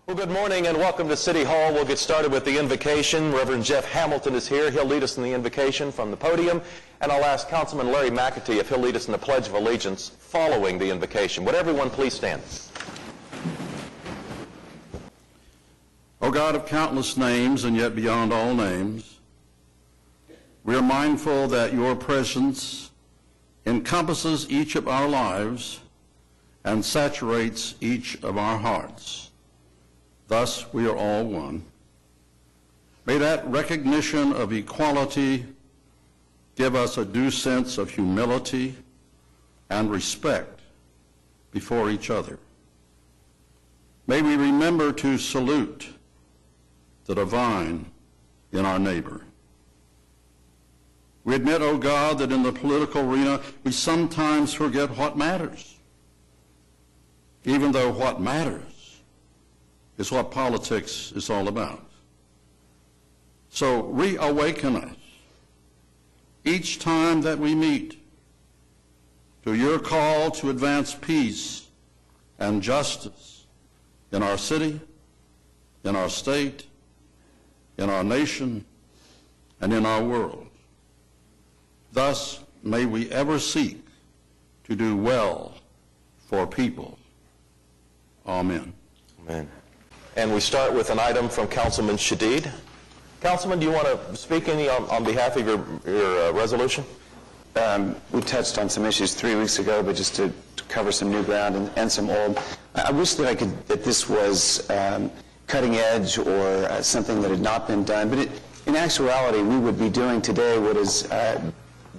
Well, good morning and welcome to City Hall. We'll get started with the invocation. Reverend Jeff Hamilton is here. He'll lead us in the invocation from the podium. And I'll ask Councilman Larry McAtee if he'll lead us in the Pledge of Allegiance following the invocation. Would everyone please stand? O God of countless names and yet beyond all names, we are mindful that your presence encompasses each of our lives and saturates each of our hearts. Thus, we are all one. May that recognition of equality give us a due sense of humility and respect before each other. May we remember to salute the divine in our neighbor. We admit, O God, that in the political arena we sometimes forget what matters, even though what matters is what politics is all about. So reawaken us each time that we meet to your call to advance peace and justice in our city, in our state, in our nation, and in our world. Thus, may we ever seek to do well for people. Amen. Amen. And we start with an item from Councilman Shadid. Councilman, do you want to speak any on behalf of your resolution? We touched on some issues 3 weeks ago, but just to cover some new ground and some old. I wish that this was cutting edge or something that had not been done, but in actuality, we would be doing today what has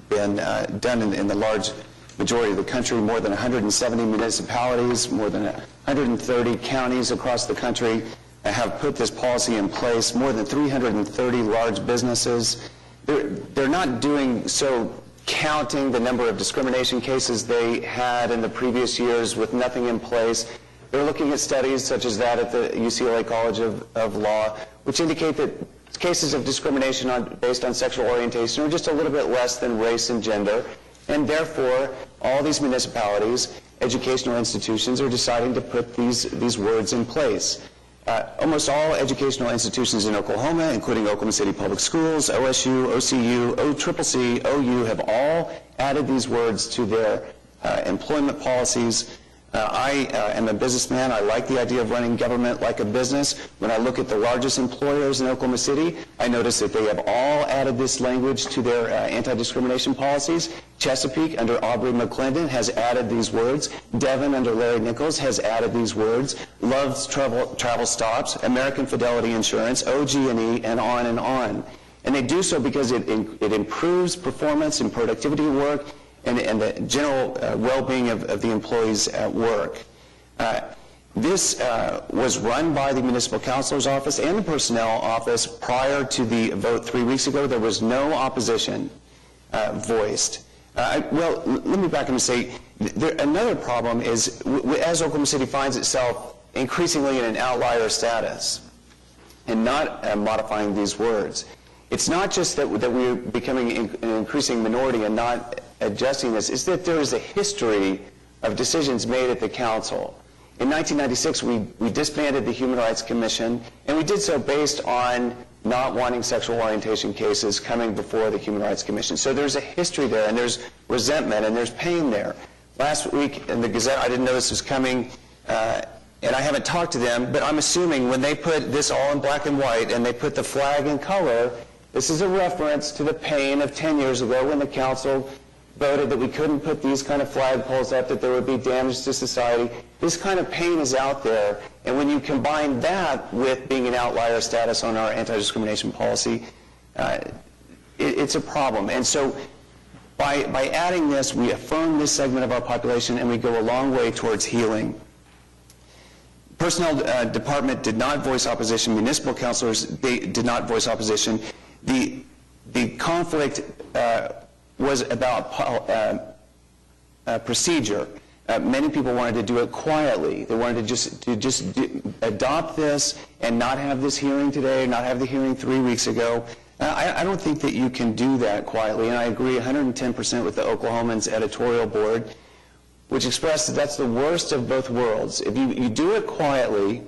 been done in the large majority of the country. More than 170 municipalities, more than 130 counties across the country have put this policy in place. More than 330 large businesses. They're not doing so counting the number of discrimination cases they had in the previous years with nothing in place. They're looking at studies such as that at the UCLA College of Law, which indicate that cases of discrimination based on sexual orientation are just a little bit less than race and gender. And therefore, all these municipalities, educational institutions, are deciding to put these words in place. Almost all educational institutions in Oklahoma, including Oklahoma City Public Schools, OSU, OCU, OCCC, OU, have all added these words to their employment policies. I am a businessman. I like the idea of running government like a business. When I look at the largest employers in Oklahoma City, I notice that they have all added this language to their anti-discrimination policies. Chesapeake, under Aubrey McClendon, has added these words. Devon, under Larry Nichols, has added these words. Love's Travel Stops, American Fidelity Insurance, OG&E, and on and on. And they do so because it improves performance and productivity at work, and the general well-being of the employees at work. This was run by the Municipal Counselor's Office and the Personnel Office prior to the vote 3 weeks ago. There was no opposition voiced. Well, let me back up and say, another problem is, as Oklahoma City finds itself increasingly in an outlier status and not modifying these words, it's not just that we're becoming an increasing minority and not adjusting this, is that there is a history of decisions made at the council. In 1996, we disbanded the Human Rights Commission, and we did so based on not wanting sexual orientation cases coming before the Human Rights Commission. So there's a history there, and there's resentment, and there's pain there. Last week in the Gazette, I didn't know this was coming, and I haven't talked to them, but I'm assuming when they put this all in black and white and they put the flag in color, this is a reference to the pain of 10 years ago when the council voted that we couldn't put these kind of flagpoles up, that there would be damage to society. This kind of pain is out there, and when you combine that with being an outlier status on our anti-discrimination policy, it's a problem. And so by adding this, we affirm this segment of our population, and we go a long way towards healing. Personnel department did not voice opposition. Municipal councilors, they did not voice opposition. The conflict was about procedure. Many people wanted to do it quietly. They wanted to just adopt this and not have this hearing today, not have the hearing 3 weeks ago. I don't think that you can do that quietly, and I agree 110% with the Oklahoman's editorial board, which expressed that that's the worst of both worlds. If you do it quietly,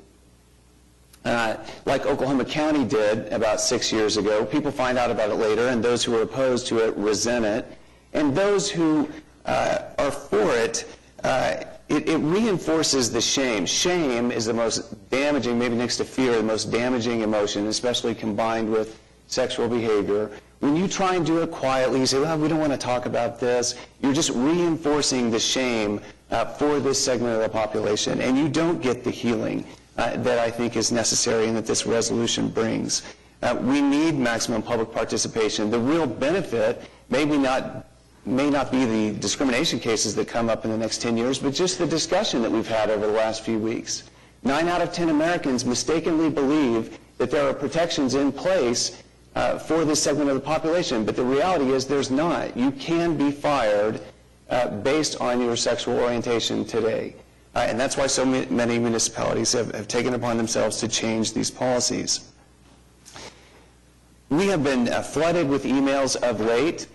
like Oklahoma County did about 6 years ago. People find out about it later, and those who are opposed to it resent it. And those who are for it, it reinforces the shame. Shame is the most damaging, maybe next to fear, the most damaging emotion, especially combined with sexual behavior. When you try and do it quietly, you say, well, we don't want to talk about this, you're just reinforcing the shame for this segment of the population, and you don't get the healing that I think is necessary and that this resolution brings. We need maximum public participation. The real benefit may not be the discrimination cases that come up in the next 10 years, but just the discussion that we've had over the last few weeks. 9 out of 10 Americans mistakenly believe that there are protections in place for this segment of the population, but the reality is there's not. You can be fired based on your sexual orientation today. And that's why so many municipalities have taken upon themselves to change these policies. We have been flooded with emails of late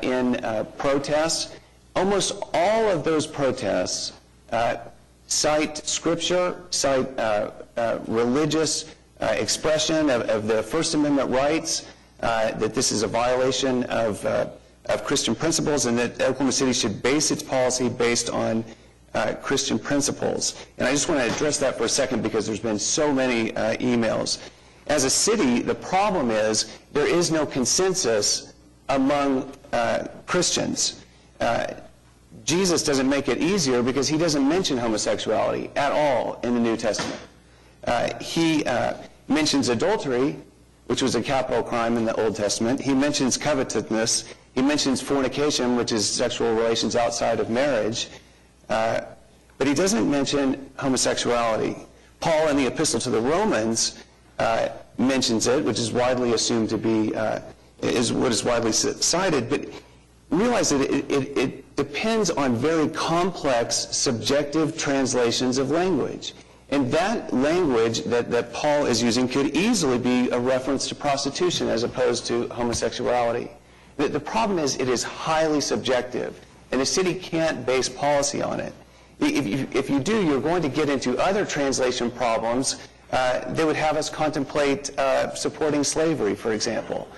in protests. Almost all of those protests cite scripture, cite religious expression of the First Amendment rights, that this is a violation of Christian principles, and that Oklahoma City should base its policy based on Christian principles. And I just want to address that for a second because there's been so many emails. As a city, the problem is there is no consensus among Christians. Jesus doesn't make it easier because he doesn't mention homosexuality at all in the New Testament. He mentions adultery, which was a capital crime in the Old Testament. He mentions covetousness. He mentions fornication, which is sexual relations outside of marriage. But he doesn't mention homosexuality. Paul in the Epistle to the Romans mentions it, which is widely assumed to be, is what is widely cited. But realize that it depends on very complex, subjective translations of language. And that language that Paul is using could easily be a reference to prostitution as opposed to homosexuality. The problem is it is highly subjective, and the city can't base policy on it. If you do, you're going to get into other translation problems that would have us contemplate supporting slavery, for example.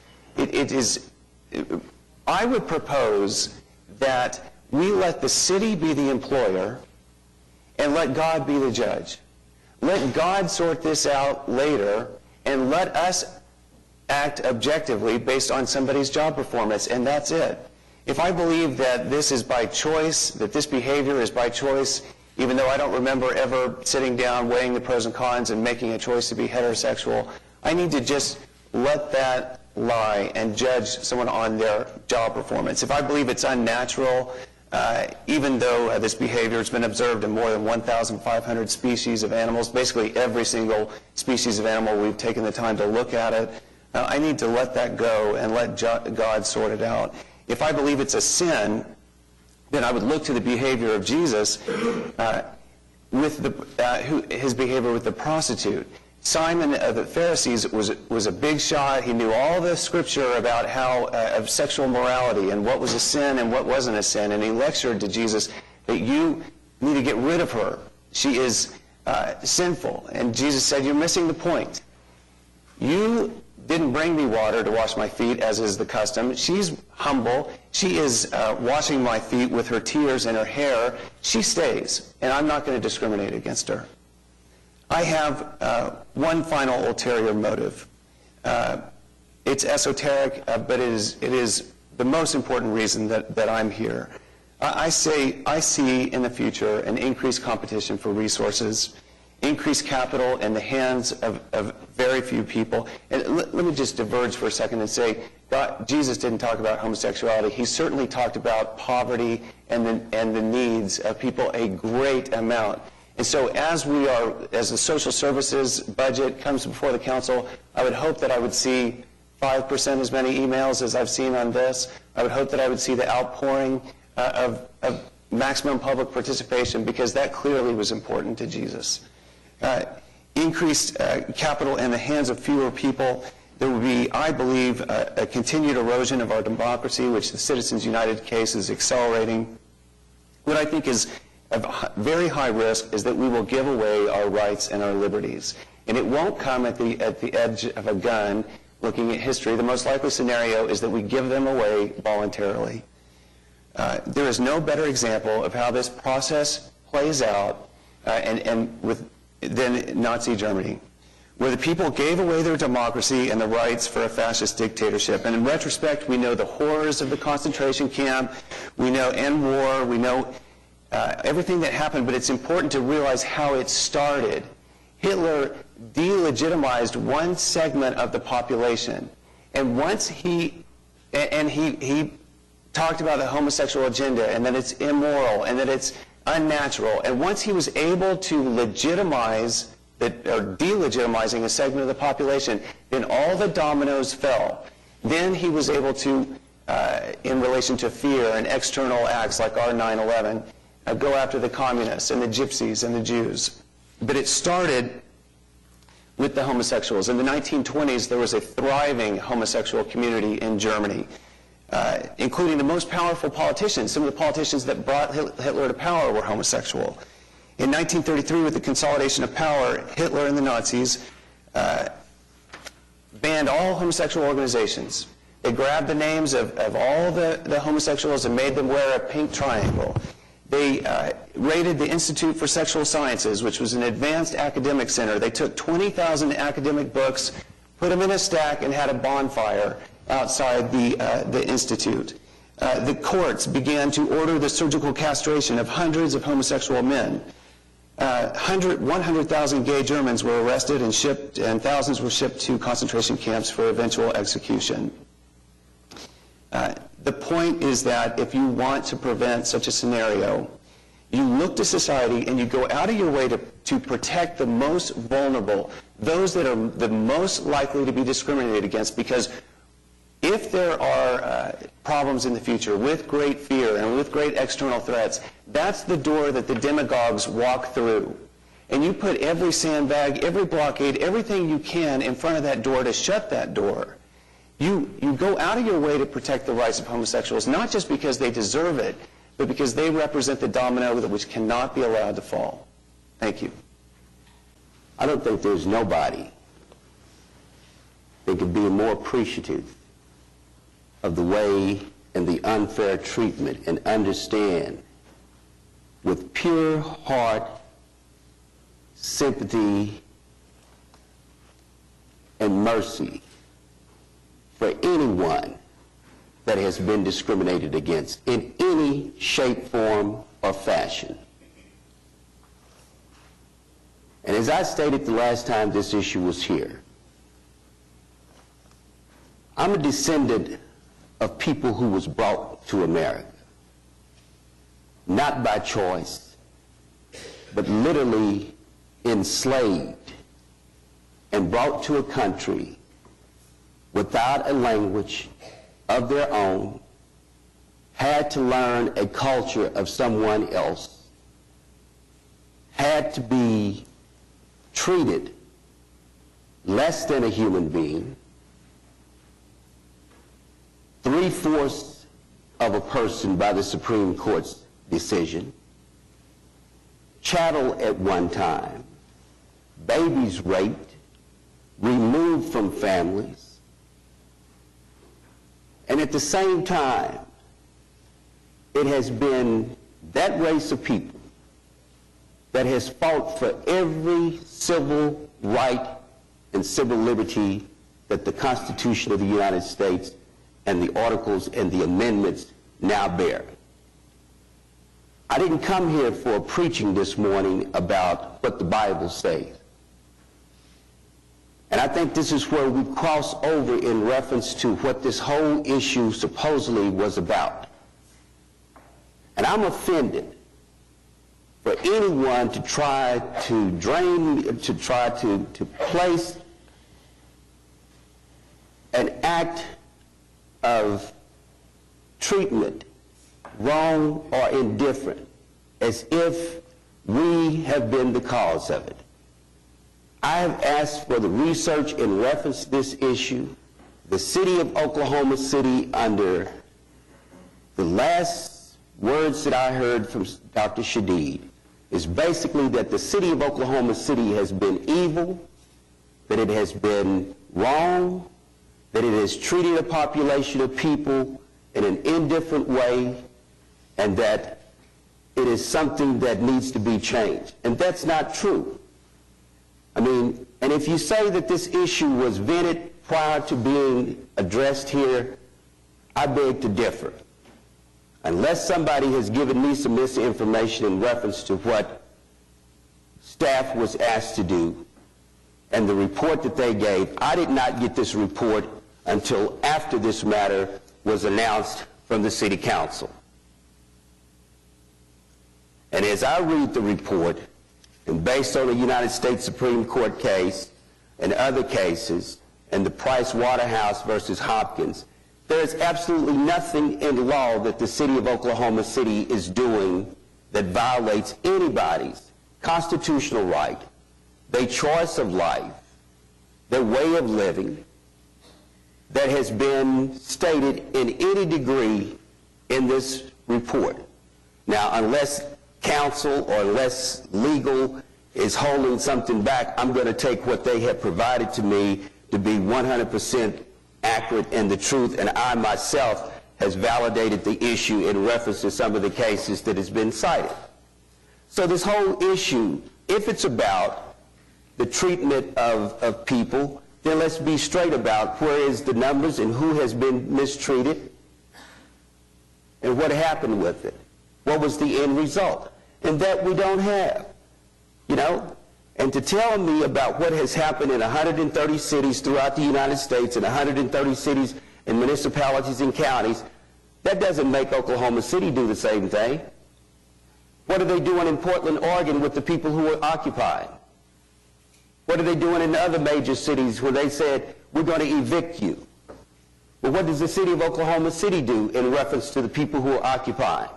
I would propose that we let the city be the employer and let God be the judge. Let God sort this out later, and let us act objectively based on somebody's job performance, and that's it. If I believe that this is by choice, that this behavior is by choice, even though I don't remember ever sitting down, weighing the pros and cons, and making a choice to be heterosexual, I need to just let that lie and judge someone on their job performance. If I believe it's unnatural, even though this behavior has been observed in more than 1,500 species of animals, basically every single species of animal, we've taken the time to look at it, I need to let that go and let God sort it out. If I believe it's a sin, then I would look to the behavior of Jesus with his behavior with the prostitute. Simon of the Pharisees was a big shot. He knew all the scripture about how of sexual morality and what was a sin and what wasn't a sin. And he lectured to Jesus that you need to get rid of her. She is sinful. And Jesus said, you're missing the point. You didn't bring me water to wash my feet, as is the custom. She's humble. She is washing my feet with her tears and her hair. She stays, and I'm not going to discriminate against her. I have one final ulterior motive. It's esoteric, but it is the most important reason that I'm here. I see in the future an increased competition for resources, increased capital in the hands of very few people. And let me just diverge for a second and say, Jesus didn't talk about homosexuality. He certainly talked about poverty and the needs of people a great amount. And so as the social services budget comes before the council, I would hope that I would see 5% as many emails as I've seen on this. I would hope that I would see the outpouring of maximum public participation, because that clearly was important to Jesus. Increased capital in the hands of fewer people. There would be, I believe, a continued erosion of our democracy, which the Citizens United case is accelerating. What I think is of very high risk is that we will give away our rights and our liberties. And it won't come at the edge of a gun looking at history. The most likely scenario is that we give them away voluntarily. There is no better example of how this process plays out than Nazi Germany, where the people gave away their democracy and the rights for a fascist dictatorship. And in retrospect, we know the horrors of the concentration camp, we know end war, we know everything that happened, but it's important to realize how it started. Hitler delegitimized one segment of the population, and once he talked about the homosexual agenda and that it's immoral and that it's unnatural, and once he was able to legitimize or delegitimizing a segment of the population, then all the dominoes fell. Then he was able to, in relation to fear and external acts like our 9/11, go after the communists and the gypsies and the Jews. But it started with the homosexuals. In the 1920s, there was a thriving homosexual community in Germany, including the most powerful politicians. Some of the politicians that brought Hitler to power were homosexual. In 1933, with the consolidation of power, Hitler and the Nazis banned all homosexual organizations. They grabbed the names of all the homosexuals and made them wear a pink triangle. They raided the Institute for Sexual Sciences, which was an advanced academic center. They took 20,000 academic books, put them in a stack, and had a bonfire outside the Institute. The courts began to order the surgical castration of hundreds of homosexual men. 100,000 gay Germans were arrested and shipped, and thousands were shipped to concentration camps for eventual execution. The point is that if you want to prevent such a scenario, you look to society and you go out of your way to protect the most vulnerable, those that are the most likely to be discriminated against, because if there are problems in the future with great fear and with great external threats, that's the door that the demagogues walk through. And you put every sandbag, every blockade, everything you can in front of that door to shut that door. You go out of your way to protect the rights of homosexuals, not just because they deserve it, but because they represent the domino which cannot be allowed to fall. Thank you. I don't think there's nobody that could be more appreciative of the way and the unfair treatment and understand with pure heart, sympathy, and mercy for anyone that has been discriminated against in any shape, form, or fashion. And as I stated the last time this issue was here, I'm a descendant of people who was brought to America, not by choice, but literally enslaved and brought to a country without a language of their own, had to learn a culture of someone else, had to be treated less than a human being, 3/4 of a person by the Supreme Court's decision, chattel at one time, babies raped, removed from families, and at the same time, it has been that race of people that has fought for every civil right and civil liberty that the Constitution of the United States and the articles and the amendments now bear. I didn't come here for preaching this morning about what the Bible says. And I think this is where we cross over in reference to what this whole issue supposedly was about. And I'm offended for anyone to try to place an act of treatment, wrong or indifferent, as if we have been the cause of it. I have asked for the research in reference to this issue. The city of Oklahoma City, under the last words that I heard from Dr. Shadid, is basically that the city of Oklahoma City has been evil, that it has been wrong, that it has treated a population of people in an indifferent way, and that it is something that needs to be changed. And that's not true. I mean, and if you say that this issue was vented prior to being addressed here, I beg to differ. Unless somebody has given me some misinformation in reference to what staff was asked to do and the report that they gave, I did not get this report until after this matter was announced from the City Council. And as I read the report, and based on a United States Supreme Court case and other cases, and the Price Waterhouse versus Hopkins, there is absolutely nothing in law that the City of Oklahoma City is doing that violates anybody's constitutional right, their choice of life, their way of living, that has been stated in any degree in this report. Now, unless counsel or unless legal is holding something back, I'm going to take what they have provided to me to be 100% accurate in the truth, and I myself has validated the issue in reference to some of the cases that has been cited. So this whole issue, if it's about the treatment of people, then let's be straight about where is the numbers and who has been mistreated and what happened with it. What was the end result? And that we don't have, you know? And to tell me about what has happened in 130 cities throughout the United States and 130 cities and municipalities and counties, that doesn't make Oklahoma City do the same thing. What are they doing in Portland, Oregon with the people who are occupied? What are they doing in the other major cities where they said, we're going to evict you? Well, what does the City of Oklahoma City do in reference to the people who are occupied?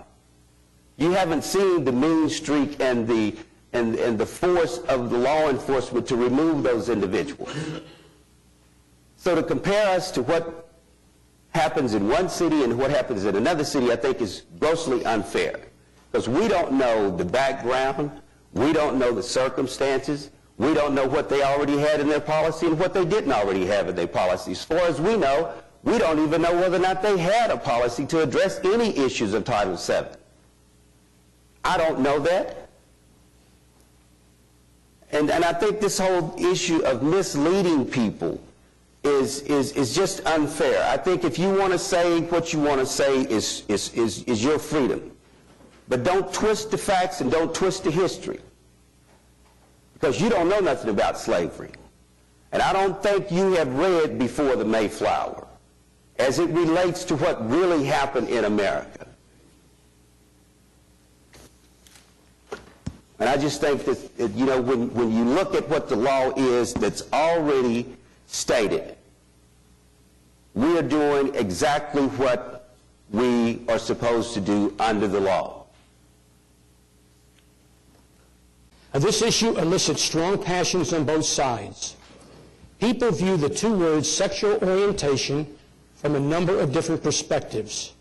You haven't seen the mean streak and the force of the law enforcement to remove those individuals. So to compare us to what happens in one city and what happens in another city, I think is grossly unfair. Because we don't know the background, we don't know the circumstances, we don't know what they already had in their policy and what they didn't already have in their policy. As far as we know, we don't even know whether or not they had a policy to address any issues of Title VII. I don't know that. And I think this whole issue of misleading people is just unfair. I think if you want to say what you want to say is your freedom. But don't twist the facts and don't twist the history. Because you don't know nothing about slavery. And I don't think you have read Before the Mayflower as it relates to what really happened in America. And I just think that, you know, when you look at what the law is that's already stated, we are doing exactly what we are supposed to do under the law. This issue elicits strong passions on both sides. People view the two words sexual orientation from a number of different perspectives.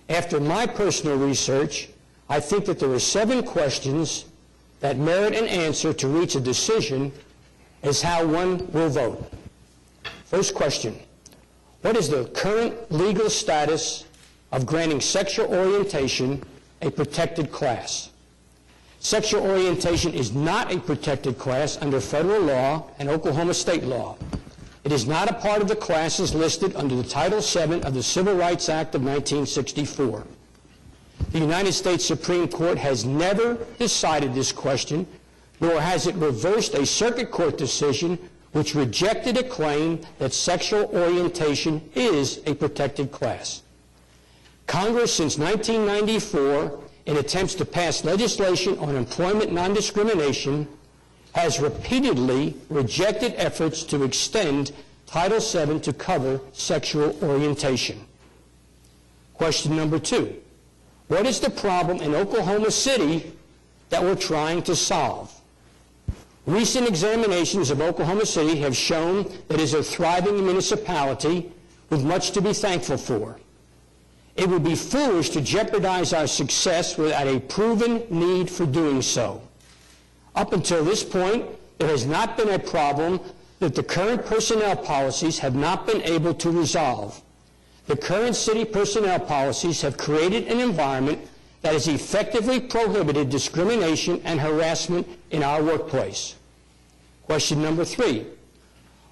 After my personal research, I think that there are 7 questions that merit an answer to reach a decision as how one will vote. First question, what is the current legal status of granting sexual orientation a protected class? Sexual orientation is not a protected class under federal law and Oklahoma state law. It is not a part of the classes listed under the Title VII of the Civil Rights Act of 1964. The United States Supreme Court has never decided this question, nor has it reversed a circuit court decision which rejected a claim that sexual orientation is a protected class. Congress, since 1994, in attempts to pass legislation on employment non-discrimination, has repeatedly rejected efforts to extend Title VII to cover sexual orientation. Question number 2. What is the problem in Oklahoma City that we're trying to solve? Recent examinations of Oklahoma City have shown that it is a thriving municipality with much to be thankful for. It would be foolish to jeopardize our success without a proven need for doing so. Up until this point, there has not been a problem that the current personnel policies have not been able to resolve. The current city personnel policies have created an environment that has effectively prohibited discrimination and harassment in our workplace. Question number 3.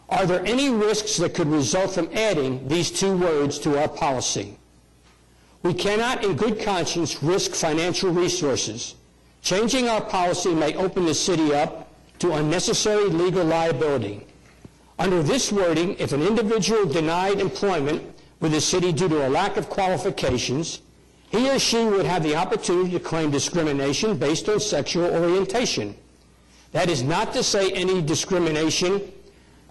Are there any risks that could result from adding these 2 words to our policy? We cannot in good conscience risk financial resources. Changing our policy may open the city up to unnecessary legal liability. Under this wording, if an individual denied employment with the city due to a lack of qualifications, he or she would have the opportunity to claim discrimination based on sexual orientation. That is not to say any discrimination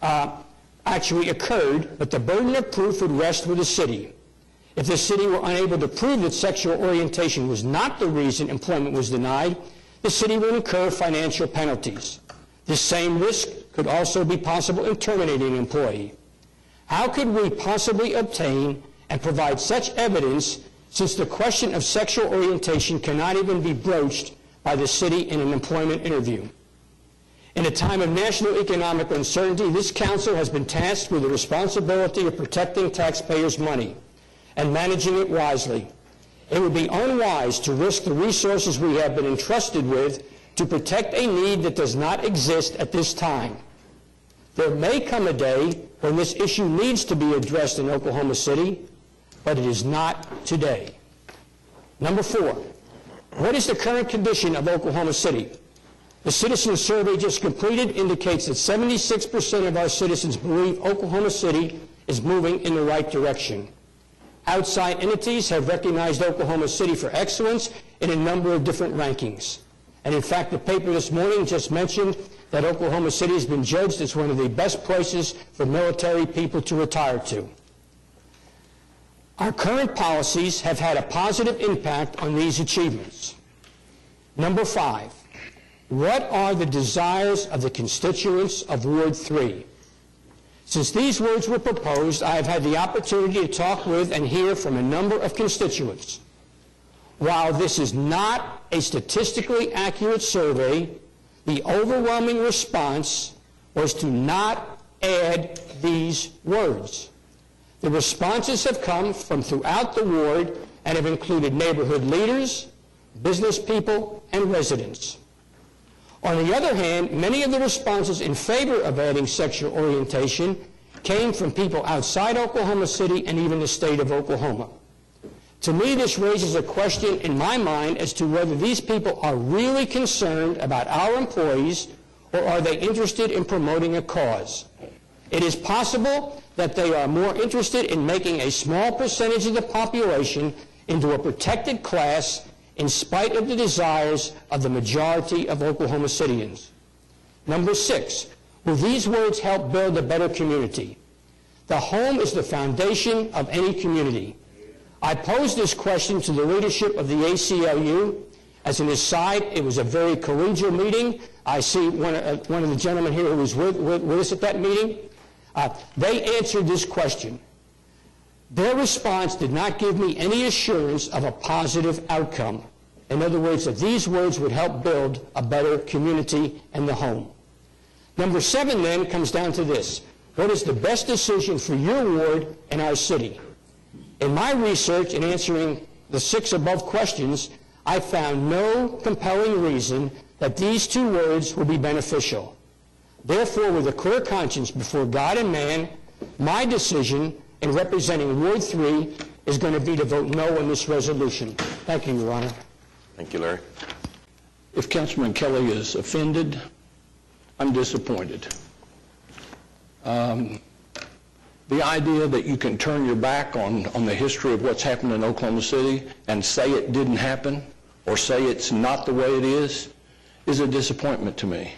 actually occurred, but the burden of proof would rest with the city. If the city were unable to prove that sexual orientation was not the reason employment was denied, the city would incur financial penalties. This same risk could also be possible in terminating an employee. How could we possibly obtain and provide such evidence since the question of sexual orientation cannot even be broached by the city in an employment interview? In a time of national economic uncertainty, this council has been tasked with the responsibility of protecting taxpayers' money and managing it wisely. It would be unwise to risk the resources we have been entrusted with to protect a need that does not exist at this time. There may come a day when this issue needs to be addressed in Oklahoma City, but it is not today. Number 4, what is the current condition of Oklahoma City? The citizen survey just completed indicates that 76% of our citizens believe Oklahoma City is moving in the right direction. Outside entities have recognized Oklahoma City for excellence in a number of different rankings. And in fact, the paper this morning just mentioned that Oklahoma City has been judged as one of the best places for military people to retire to. Our current policies have had a positive impact on these achievements. Number 5, what are the desires of the constituents of Ward 3? Since these words were proposed, I have had the opportunity to talk with and hear from a number of constituents. While this is not a statistically accurate survey, the overwhelming response was to not add these words. The responses have come from throughout the ward and have included neighborhood leaders, business people, and residents. On the other hand, many of the responses in favor of adding sexual orientation came from people outside Oklahoma City and even the state of Oklahoma. To me, this raises a question in my mind as to whether these people are really concerned about our employees or are they interested in promoting a cause. It is possible that they are more interested in making a small percentage of the population into a protected class in spite of the desires of the majority of Oklahoma Cityans. Number 6, will these words help build a better community? The home is the foundation of any community. I posed this question to the leadership of the ACLU. As an aside, it was a very collegial meeting. I see one of the gentlemen here who was with us at that meeting. They answered this question. Their response did not give me any assurance of a positive outcome. In other words, that these words would help build a better community and the home. Number 7 then comes down to this. What is the best decision for your ward and our city? In my research in answering the 6 above questions, I found no compelling reason that these 2 words would be beneficial. Therefore, with a clear conscience before God and man, my decision in representing Ward 3 is going to be to vote no on this resolution. Thank you, Your Honor. Thank you, Larry. If Councilman Kelly is offended, I'm disappointed. The idea that you can turn your back on the history of what's happened in Oklahoma City and say it didn't happen or say it's not the way it is a disappointment to me.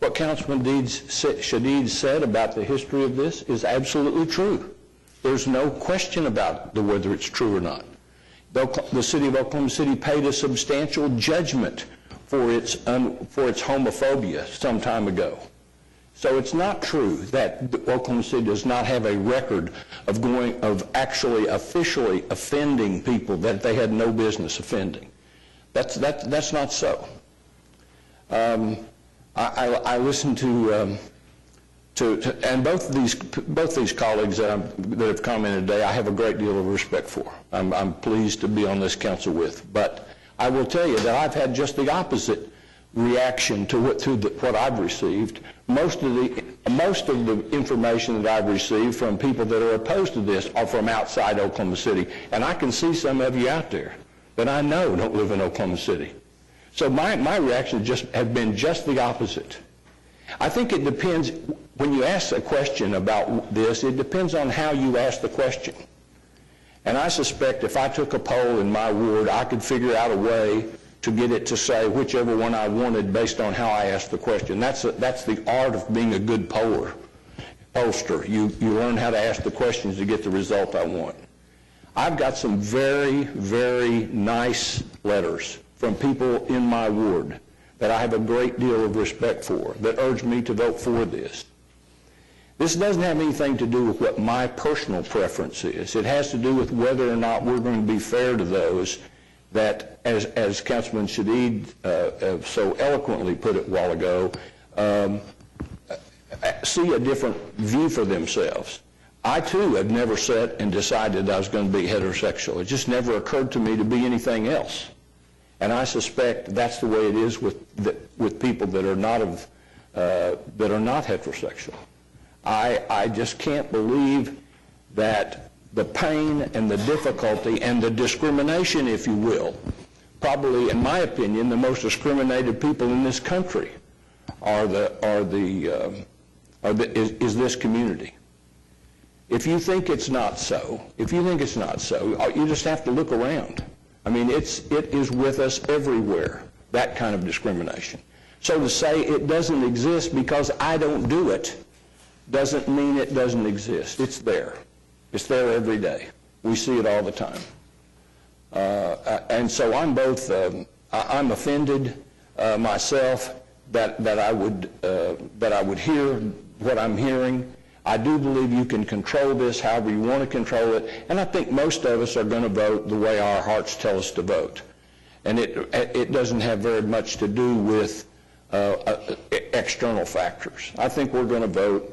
What Councilman Shadid said about the history of this is absolutely true. There's no question about whether it's true or not. The city of Oklahoma City paid a substantial judgment for its homophobia some time ago. So it's not true that Oklahoma City does not have a record of actually officially offending people that they had no business offending. That's not so. I listened to and both these colleagues that have commented today, I have a great deal of respect for. I'm pleased to be on this council with. But I will tell you that I've had just the opposite reaction to what I've received. Most of the information that I've received from people that are opposed to this are from outside Oklahoma City, and I can see some of you out there that I know don't live in Oklahoma City. So my reaction have been just the opposite. I think it depends, when you ask a question about this, it depends on how you ask the question. And I suspect if I took a poll in my ward, I could figure out a way to get it to say whichever one I wanted based on how I asked the question. That's the art of being a good pollster. You learn how to ask the questions to get the result I want. I've got some very, very nice letters from people in my ward that I have a great deal of respect for, that urge me to vote for this. This doesn't have anything to do with what my personal preference is. It has to do with whether or not we're going to be fair to those that, as Councilman Shadid so eloquently put it a while ago, see a different view for themselves. I, too, have never sat and decided I was going to be heterosexual. It just never occurred to me to be anything else. And I suspect that's the way it is with people that are not heterosexual. I just can't believe that the pain and the difficulty and the discrimination, if you will, probably, in my opinion, the most discriminated people in this country is this community. If you think it's not so, you just have to look around. I mean, it is with us everywhere, that kind of discrimination. So to say it doesn't exist because I don't do it doesn't mean it doesn't exist. It's there. It's there every day. We see it all the time. And so I'm both, I'm offended myself that I would hear what I'm hearing. I do believe you can control this however you want to control it, and I think most of us are going to vote the way our hearts tell us to vote. And it doesn't have very much to do with external factors. I think we're going to vote.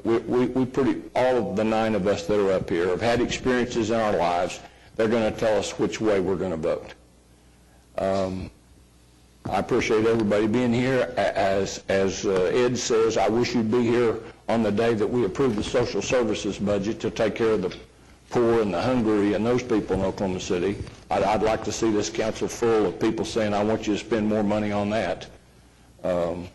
All of the 9 of us that are up here have had experiences in our lives. They're going to tell us which way we're going to vote. I appreciate everybody being here. As Ed says, I wish you'd be here on the day that we approve the social services budget to take care of the poor and the hungry and those people in Oklahoma City. I'd like to see this council full of people saying, I want you to spend more money on that. So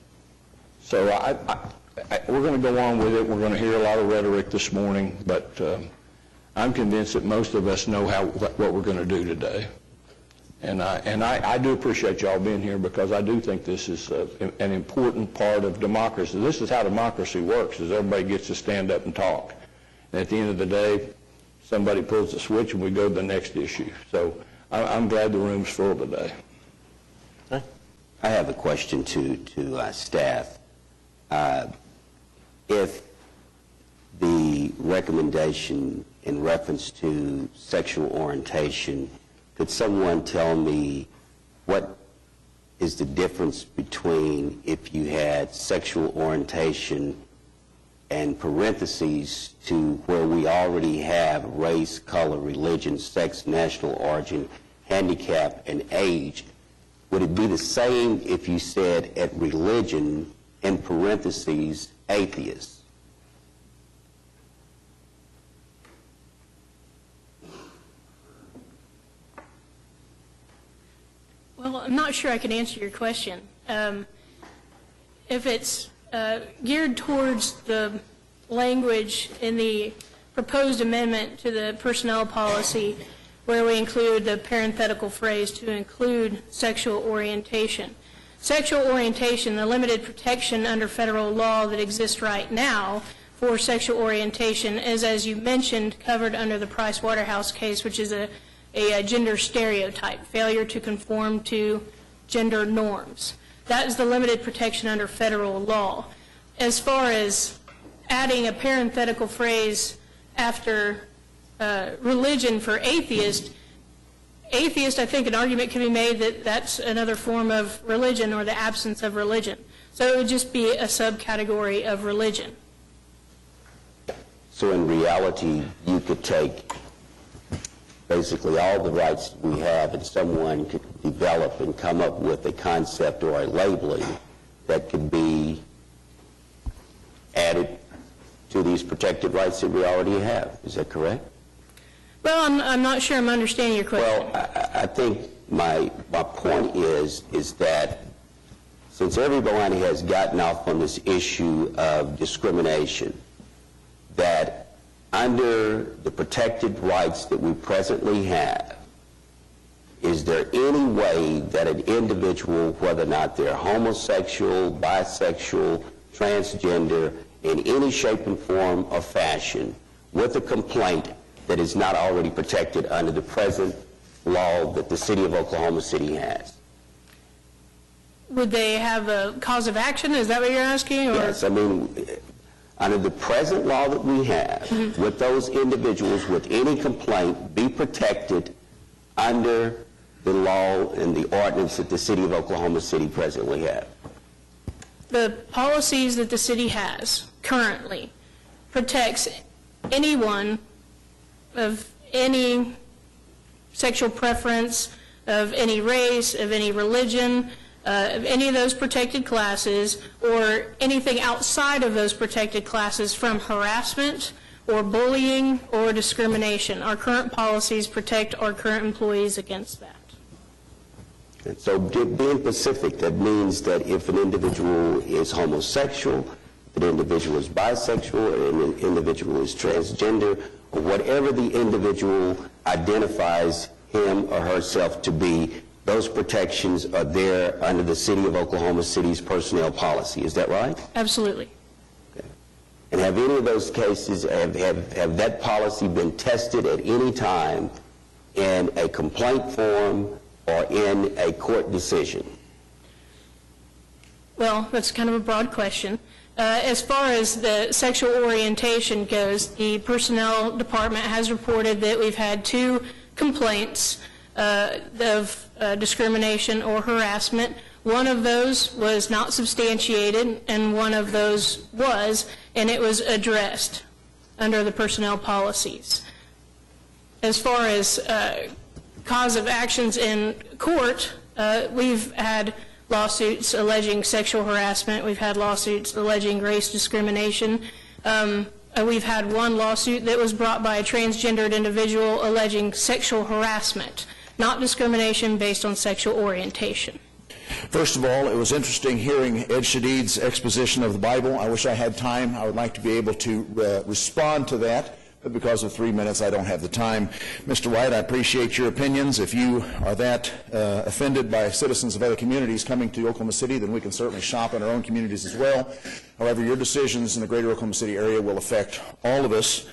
we're going to go on with it. We're going to hear a lot of rhetoric this morning, but I'm convinced that most of us know what we're going to do today. And I do appreciate y'all being here because I do think this is an important part of democracy. This is how democracy works, is everybody gets to stand up and talk. And at the end of the day, somebody pulls the switch and we go to the next issue. So I'm glad the room's full today. I have a question to staff. If the recommendation in reference to sexual orientation, could someone tell me what is the difference between if you had sexual orientation and parentheses to where we already have race, color, religion, sex, national origin, handicap, and age? Would it be the same if you said at religion, in parentheses, atheist? Well, I'm not sure I can answer your question. If it's geared towards the language in the proposed amendment to the personnel policy where we include the parenthetical phrase to include sexual orientation. Sexual orientation, the limited protection under federal law that exists right now for sexual orientation is, as you mentioned, covered under the Price Waterhouse case, which is a gender stereotype, failure to conform to gender norms. That is the limited protection under federal law. As far as adding a parenthetical phrase after religion for atheist, I think an argument can be made that that's another form of religion or the absence of religion. So it would just be a subcategory of religion. So in reality, you could take basically all the rights we have, and someone could develop and come up with a concept or a labeling that could be added to these protected rights that we already have. Is that correct? Well, I'm not sure I'm understanding your question. Well, I think my point is that since everybody has gotten off on this issue of discrimination, that under the protected rights that we presently have, is there any way that an individual, whether or not they're homosexual, bisexual, transgender, in any shape and form or fashion, with a complaint that is not already protected under the present law that the city of Oklahoma City has? Would they have a cause of action? Is that what you're asking? Or? Yes, I mean, under the present law that we have, would those individuals with any complaint be protected under the law and the ordinance that the city of Oklahoma City presently have? The policies that the city has currently protects anyone of any sexual preference, of any race, of any religion, of any of those protected classes, or anything outside of those protected classes from harassment or bullying or discrimination. Our current policies protect our current employees against that. And so being specific, that means that if an individual is homosexual, if an individual is bisexual, or an individual is transgender, or whatever the individual identifies him or herself to be, those protections are there under the City of Oklahoma City's personnel policy. Is that right? Absolutely. Okay. And have any of those cases, have that policy been tested at any time in a complaint form or in a court decision? Well, that's kind of a broad question. As far as the sexual orientation goes, the personnel department has reported that we've had 2 complaints of discrimination or harassment. One of those was not substantiated, and one of those was, and it was addressed under the personnel policies. As far as cause of actions in court, we've had lawsuits alleging sexual harassment. We've had lawsuits alleging race discrimination. We've had one lawsuit that was brought by a transgendered individual alleging sexual harassment, not discrimination based on sexual orientation. First of all, it was interesting hearing Ed Shadid's exposition of the Bible. I wish I had time. I would like to be able to respond to that, but because of 3 minutes, I don't have the time. Mr. White, I appreciate your opinions. If you are that offended by citizens of other communities coming to Oklahoma City, then we can certainly shop in our own communities as well. However, your decisions in the greater Oklahoma City area will affect all of us.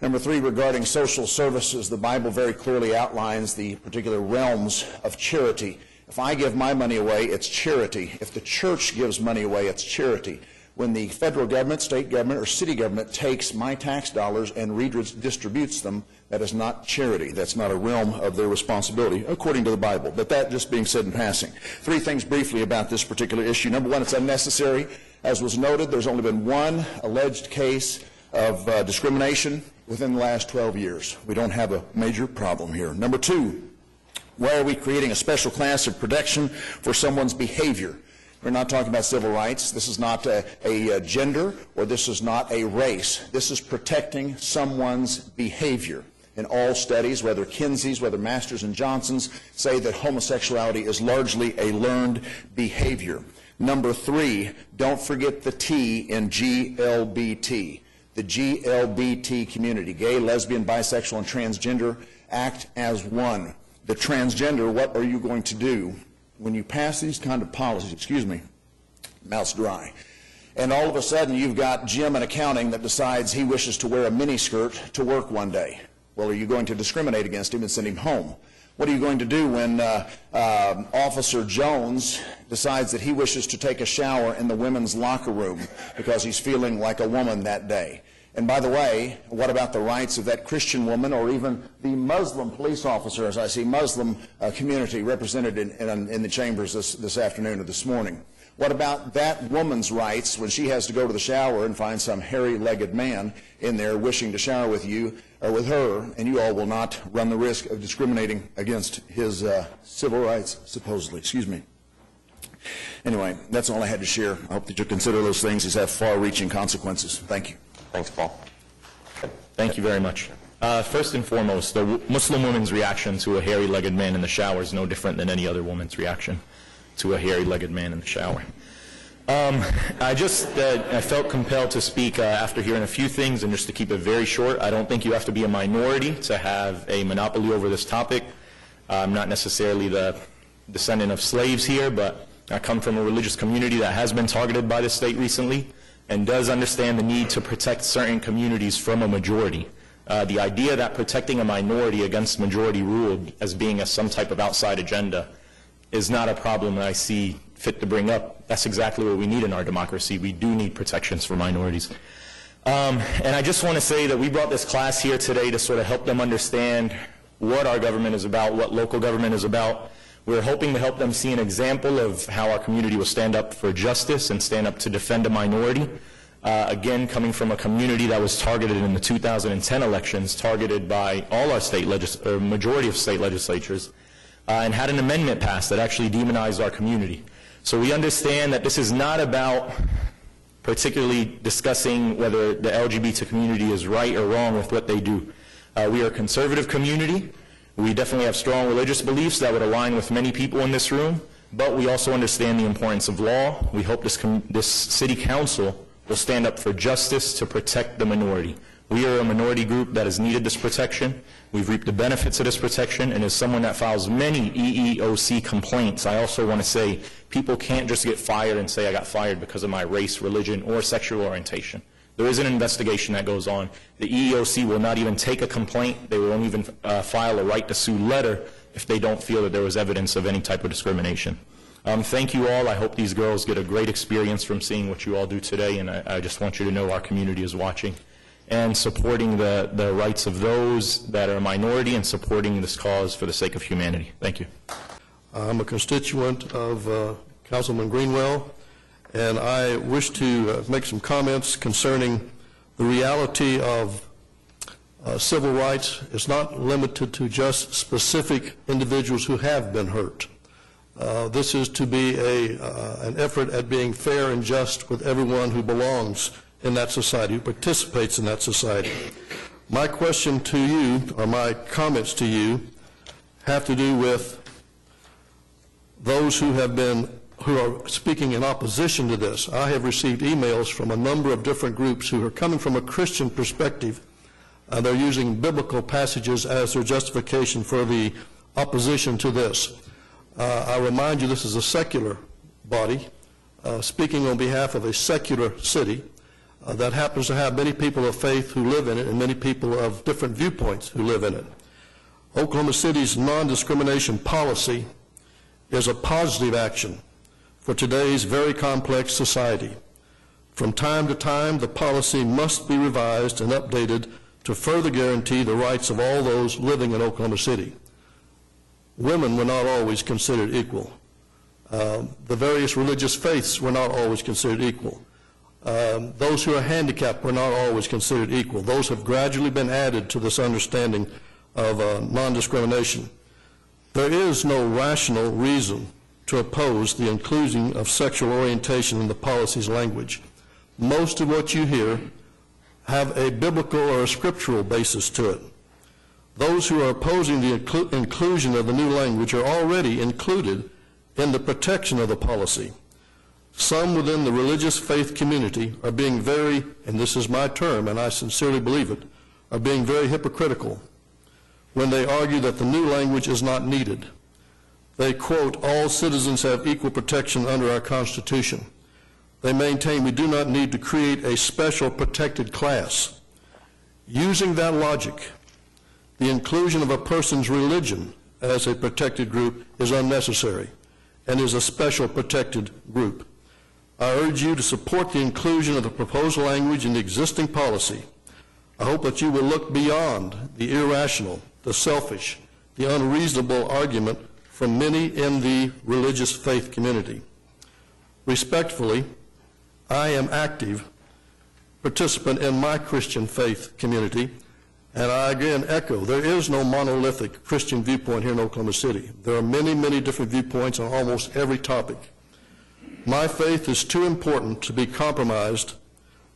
Number 3, regarding social services, the Bible very clearly outlines the particular realms of charity. If I give my money away, it's charity. If the church gives money away, it's charity. When the federal government, state government, or city government takes my tax dollars and redistributes them, that is not charity. That's not a realm of their responsibility, according to the Bible. But that just being said in passing. 3 things briefly about this particular issue. Number 1, it's unnecessary. As was noted, there's only been 1 alleged case of discrimination within the last 12 years. We don't have a major problem here. Number 2, why are we creating a special class of protection for someone's behavior? We're not talking about civil rights. This is not a gender, or this is not a race. This is protecting someone's behavior. In all studies, whether Kinsey's, whether Masters and Johnson's, say that homosexuality is largely a learned behavior. Number 3, don't forget the T in GLBT. The GLBT community, gay, lesbian, bisexual, and transgender, act as one. The transgender, what are you going to do when you pass these kind of policies? Excuse me, mouth's dry. And all of a sudden you've got Jim in accounting that decides he wishes to wear a miniskirt to work one day. Well, are you going to discriminate against him and send him home? What are you going to do when Officer Jones decides that he wishes to take a shower in the women's locker room because he's feeling like a woman that day? And by the way, what about the rights of that Christian woman, or even the Muslim police officer, as I see Muslim community represented in the chambers this afternoon or this morning? What about that woman's rights when she has to go to the shower and find some hairy-legged man in there wishing to shower with you or with her, and you all will not run the risk of discriminating against his civil rights, supposedly. Excuse me. Anyway, that's all I had to share. I hope that you'll consider those things. These have far-reaching consequences. Thank you. Thanks, Paul. Thank you very much. First and foremost, the Muslim woman's reaction to a hairy-legged man in the shower is no different than any other woman's reaction to a hairy-legged man in the shower. I felt compelled to speak after hearing a few things, and just to keep it very short, I don't think you have to be a minority to have a monopoly over this topic. I'm not necessarily the descendant of slaves here, but I come from a religious community that has been targeted by the state recently and does understand the need to protect certain communities from a majority. The idea that protecting a minority against majority rule as being some type of outside agenda is not a problem that I see fit to bring up. That's exactly what we need in our democracy. We do need protections for minorities. And I just want to say that we brought this class here today to sort of help them understand what our government is about, what local government is about. We're hoping to help them see an example of how our community will stand up for justice and stand up to defend a minority. Again, coming from a community that was targeted in the 2010 elections, targeted by all our majority of state legislatures, and had an amendment passed that actually demonized our community. So we understand that this is not about particularly discussing whether the LGBT community is right or wrong with what they do. We are a conservative community. We definitely have strong religious beliefs that would align with many people in this room, but we also understand the importance of law. We hope this city council will stand up for justice to protect the minority. We are a minority group that has needed this protection. We've reaped the benefits of this protection, and as someone that files many EEOC complaints, I also want to say people can't just get fired and say I got fired because of my race, religion, or sexual orientation. There is an investigation that goes on. The EEOC will not even take a complaint. They won't even file a right to sue letter if they don't feel that there was evidence of any type of discrimination. Thank you all. I hope these girls get a great experience from seeing what you all do today, and I just want you to know our community is watching and supporting the rights of those that are a minority and supporting this cause for the sake of humanity. Thank you. I'm a constituent of Councilman Greenwell, and I wish to make some comments concerning the reality of civil rights. It's not limited to just specific individuals who have been hurt. This is to be an effort at being fair and just with everyone who belongs in that society, who participates in that society. My question to you, or my comments to you, have to do with those who are speaking in opposition to this. I have received emails from a number of different groups who are coming from a Christian perspective. They're using biblical passages as their justification for the opposition to this. I remind you, this is a secular body speaking on behalf of a secular city that happens to have many people of faith who live in it and many people of different viewpoints who live in it. Oklahoma City's non-discrimination policy is a positive action for today's very complex society. From time to time, the policy must be revised and updated to further guarantee the rights of all those living in Oklahoma City. Women were not always considered equal. The various religious faiths were not always considered equal. Those who are handicapped were not always considered equal. Those have gradually been added to this understanding of non-discrimination. There is no rational reason to oppose the inclusion of sexual orientation in the policy's language. Most of what you hear have a biblical or a scriptural basis to it. Those who are opposing the inclusion of the new language are already included in the protection of the policy. Some within the religious faith community are being very, and this is my term and I sincerely believe it, are being very hypocritical when they argue that the new language is not needed. They quote, all citizens have equal protection under our Constitution. They maintain we do not need to create a special protected class. Using that logic, the inclusion of a person's religion as a protected group is unnecessary and is a special protected group. I urge you to support the inclusion of the proposed language in the existing policy. I hope that you will look beyond the irrational, the selfish, the unreasonable argument from many in the religious faith community. Respectfully, I am active participant in my Christian faith community, and I again echo, there is no monolithic Christian viewpoint here in Oklahoma City. There are many, many different viewpoints on almost every topic. My faith is too important to be compromised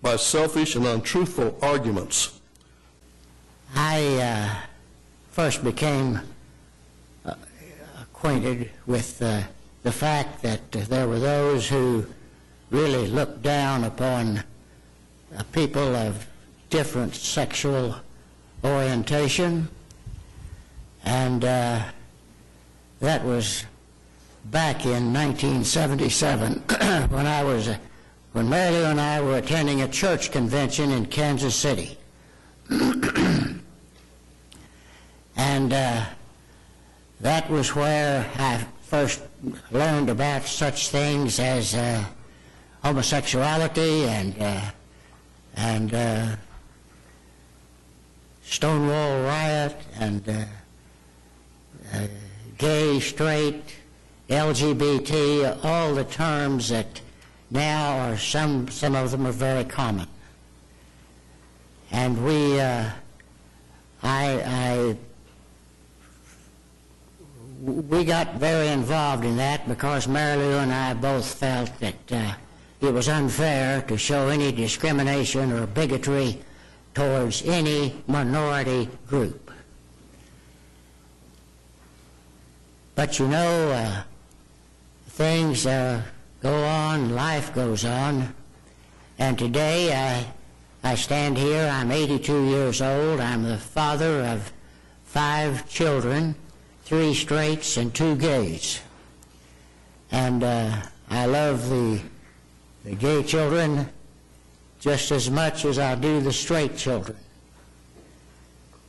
by selfish and untruthful arguments. I first became acquainted with the fact that there were those who really looked down upon people of different sexual orientation, and that was back in 1977 when Mary Lou and I were attending a church convention in Kansas City. And that was where I first learned about such things as homosexuality and Stonewall Riot and gay, straight, LGBT, all the terms that now are some of them are very common. And we got very involved in that because Mary Lou and I both felt that it was unfair to show any discrimination or bigotry towards any minority group. But you know, things go on, life goes on, and today I stand here, I'm 82 years old, I'm the father of 5 children, 3 straights and 2 gays. And I love the gay children just as much as I do the straight children.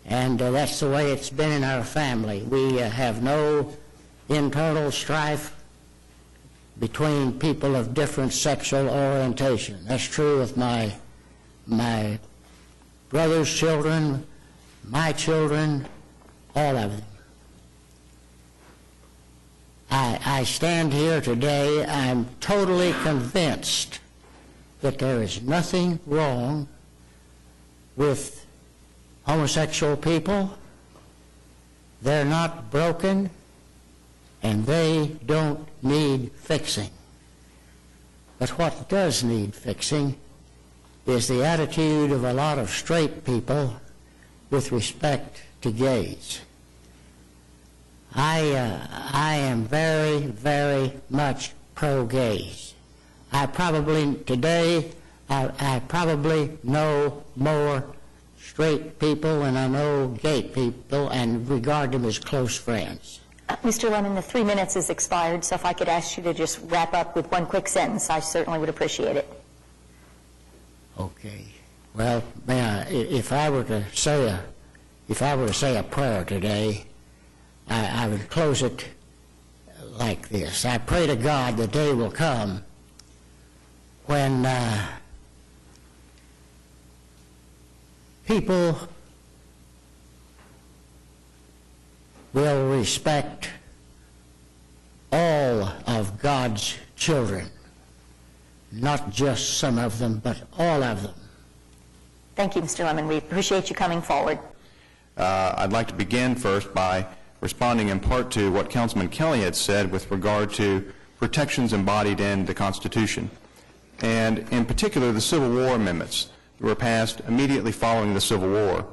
And that's the way it's been in our family. We have no internal strife between people of different sexual orientation. That's true with my brother's children, my children, all of them. I stand here today, I'm totally convinced that there is nothing wrong with homosexual people. They're not broken, and they don't need fixing. But what does need fixing is the attitude of a lot of straight people with respect to gays. I am very, very much pro-gays. I probably know more straight people than I know gay people and regard them as close friends. Mr. Lemon, the 3 minutes is expired, so if I could ask you to just wrap up with one quick sentence, I certainly would appreciate it. Okay. Well, if I were to say a prayer today, I would close it like this. I pray to God the day will come when people will respect all of God's children, not just some of them, but all of them. Thank you, Mr. Lemon. We appreciate you coming forward. I'd like to begin first by responding in part to what Councilman Kelly had said with regard to protections embodied in the Constitution, and in particular the Civil War amendments that were passed immediately following the Civil War.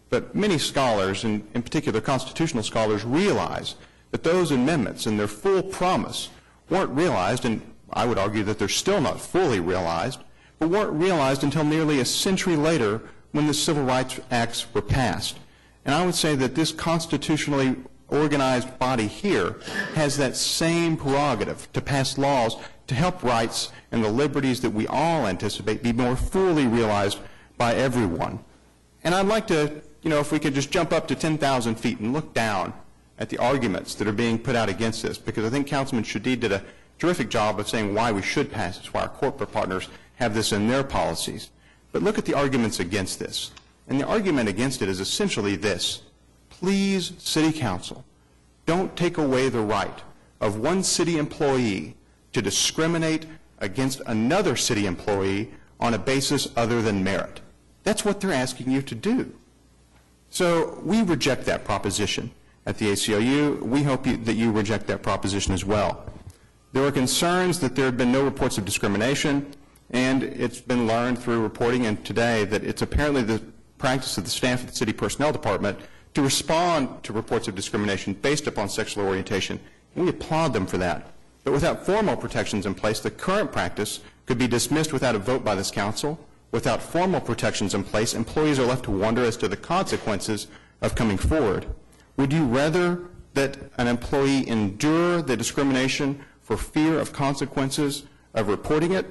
But many scholars, and in particular constitutional scholars, realize that those amendments and their full promise weren't realized, and I would argue that they're still not fully realized, but weren't realized until nearly a century later when the Civil Rights Acts were passed. And I would say that this constitutionally organized body here has that same prerogative to pass laws to help rights and the liberties that we all anticipate be more fully realized by everyone. And I'd like to, if we could just jump up to 10,000 feet and look down at the arguments that are being put out against this, because I think Councilman Shadid did a terrific job of saying why we should pass this, why our corporate partners have this in their policies. But look at the arguments against this. And the argument against it is essentially this: please, City Council, don't take away the right of one city employee to discriminate against another city employee on a basis other than merit. That's what they're asking you to do. So we reject that proposition at the ACLU. We hope that you reject that proposition as well. There were concerns that there had been no reports of discrimination, and it's been learned through reporting and today that it's apparently the practice of the staff of the City Personnel Department to respond to reports of discrimination based upon sexual orientation. And we applaud them for that. But without formal protections in place, the current practice could be dismissed without a vote by this council. Without formal protections in place, employees are left to wonder as to the consequences of coming forward. Would you rather that an employee endure the discrimination for fear of consequences of reporting it?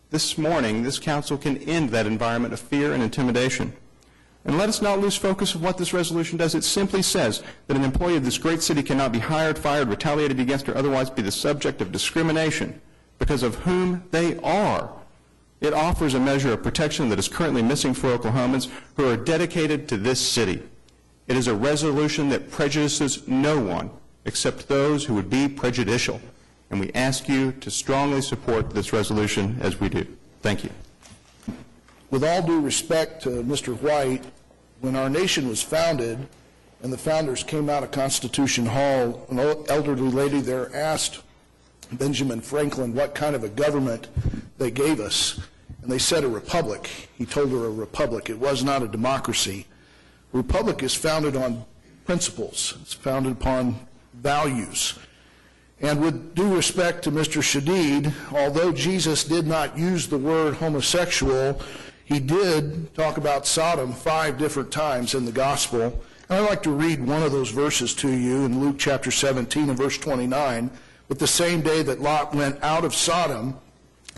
This morning, this council can end that environment of fear and intimidation. And let us not lose focus of what this resolution does. It simply says that an employee of this great city cannot be hired, fired, retaliated against, or otherwise be the subject of discrimination because of whom they are. It offers a measure of protection that is currently missing for Oklahomans who are dedicated to this city. It is a resolution that prejudices no one except those who would be prejudicial. And we ask you to strongly support this resolution as we do. Thank you. With all due respect to Mr. White, when our nation was founded and the founders came out of Constitution Hall, an elderly lady there asked Benjamin Franklin what kind of a government they gave us, and they said a republic. He told her a republic. It was not a democracy. A republic is founded on principles. It's founded upon values. And with due respect to Mr. Shadid, although Jesus did not use the word homosexual, he did talk about Sodom 5 different times in the gospel. And I'd like to read one of those verses to you in Luke chapter 17 and verse 29. But the same day that Lot went out of Sodom,